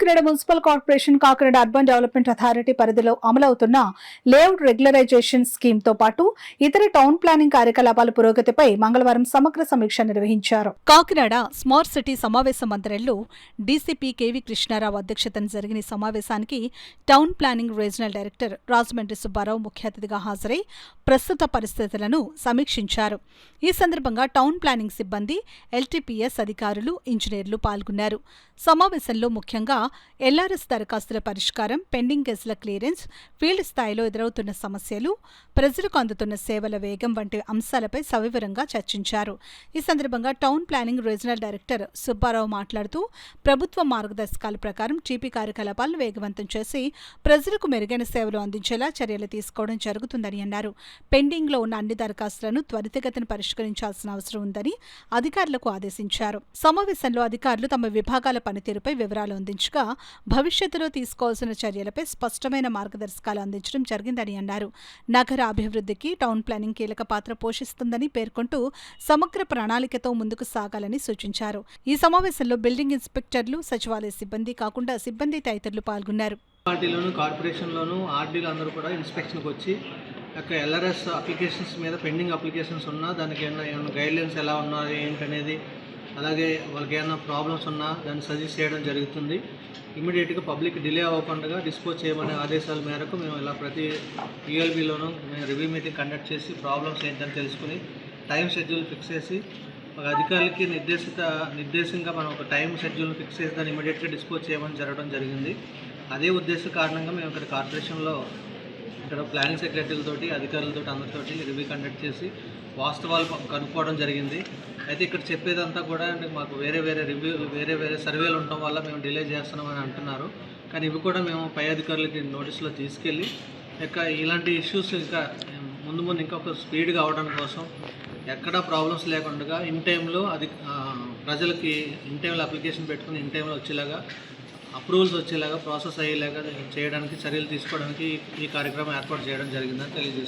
Kakinada municipal corporation Kakinada urban development authority పరిధిలో అమలవుతున్న layout regularisation scheme తో పాటు ఇతర టౌన్ ప్లానింగ్ కార్యకలాపాల పురోగతిపై మంగళవారం సమగ్ర సమీక్ష నిర్వహించారు. కాకినాడ స్మార్ట్ సిటీ సమావేశ మందిరంలో డీసీపీ కేవీ కృష్ణారావు అధ్యక్షతన జరిగిన సమావేశానికి town planning regional director Rajahmundry Subbarao ముఖ్య అతిథిగా హాజరై ప్రస్తుత పరిస్థితులను సమీక్షించారు. ఈ సందర్భంగా టౌన్ ప్లానింగ్ సిబ్బంది, ఎల్టీపీఎస్ అధికారులు, ఇంజనీర్లు పాల్గొన్నారు. సమావేశంలో ముఖ్యంగా ఎల్ఆర్ఎస్ దరఖాస్తుల పరిష్కారం, పెండింగ్ కేసుల క్లియరెన్స్, ఫీల్డ్ స్థాయిలో ఎదురవుతున్న సమస్యలు, ప్రజలకు అందుతున్న సేవల వేగం వంటి అంశాలపై సవివరంగా చర్చించారు. ఈ సందర్భంగా town planning regional director Subbarao మాట్లాడుతూ ప్రభుత్వ మార్గదర్శకాల ప్రకారం టీపీ కార్యకలాపాలను వేగవంతం చేసి ప్రజలకు మెరుగైన సేవలు అందించేలా చర్యలు తీసుకోవడం జరుగుతుందని అన్నారు. పెండింగ్లో ఉన్న అన్ని దరఖాస్తులను త్వరితగతిన పరిష్కరించాల్సిన అవసరం ఉందని అధికారులకు ఆదేశించారు. సమావేశంలో అధికారులు తమ విభాగాల పనితీరుపై వివరాలు అందించగా భవిష్యత్తులో తీసుకోవాల్సిన చర్యలపై స్పష్టమైన మార్గదర్శకాలు అందించడం జరిగిందని అన్నారు. నగర అభివృద్ధికి టౌన్ ప్లానింగ్ కీలక పాత్ర పోషిస్తుందని పేర్కొంటూ సమగ్ర ప్రణాళికతో ముందుకు సాగాలని సూచించారు. ఈ సమావేశంలో బిల్డింగ్ ఇన్స్పెక్టర్లు, సచివాలయ సిబ్బంది కాకుండా సిబ్బంది తదితరులు పాల్గొన్నారు. కార్పొరేషన్లోను ఆర్డీలు అందరూ కూడా ఇన్స్పెక్షన్కి వచ్చి అక్కడ ఎల్ఆర్ఎస్ అప్లికేషన్స్ మీద పెండింగ్ అప్లికేషన్స్ ఉన్నా దానికి ఏమైనా గైడ్లైన్స్ ఎలా ఉన్నాయి ఏంటనేది, అలాగే వాళ్ళకి ఏమైనా ప్రాబ్లమ్స్ ఉన్నా దాన్ని సజెస్ట్ చేయడం జరుగుతుంది. ఇమీడియట్గా పబ్లిక్ డిలే అవ్వకుండా డిస్పోజ్ చేయమనే ఆదేశాల మేరకు మేము ఇలా ప్రతి యూఎల్బీలోనూ మేము రివ్యూ మీటింగ్ కండక్ట్ చేసి ప్రాబ్లమ్స్ ఏంటని తెలుసుకుని టైం షెడ్యూల్ ఫిక్స్ చేసి ఒక అధికారులకి నిర్దేశంగా మనం ఒక టైం షెడ్యూల్ ఫిక్స్ చేసి దాన్ని ఇమీడియట్గా డిస్పోజ్ చేయమని జరగడం జరిగింది. అదే ఉద్దేశ కారణంగా మేము ఇక్కడ కార్పొరేషన్లో ఇక్కడ ప్లానింగ్ సెక్రటరీలతోటి, అధికారులతోటి అందరితోటి రివ్యూ కండక్ట్ చేసి వాస్తవాలు కనుక్కోవడం జరిగింది. అయితే ఇక్కడ చెప్పేదంతా కూడా మాకు వేరే వేరే సర్వేలు ఉండటం వల్ల మేము డిలే చేస్తున్నామని అంటున్నారు. కానీ ఇవి కూడా మేము పై అధికారులకి నోటీసులో తీసుకెళ్ళి ఇలాంటి ఇష్యూస్ ఇంకా ముందు ఇంకా ఒక స్పీడ్గా అవడానికి కోసం ఎక్కడా ప్రాబ్లమ్స్ లేకుండా ఇన్ టైంలో ప్రజలకి ఇన్ టైంలో అప్లికేషన్ పెట్టుకుని ఇన్ టైంలో వచ్చేలాగా, అప్రూవల్స్ వచ్చేలాగా, ప్రాసెస్ అయ్యేలాగా చేయడానికి చర్యలు తీసుకోవడానికి ఈ కార్యక్రమం ఏర్పాటు చేయడం జరిగిందని తెలియజేస్తున్నాను.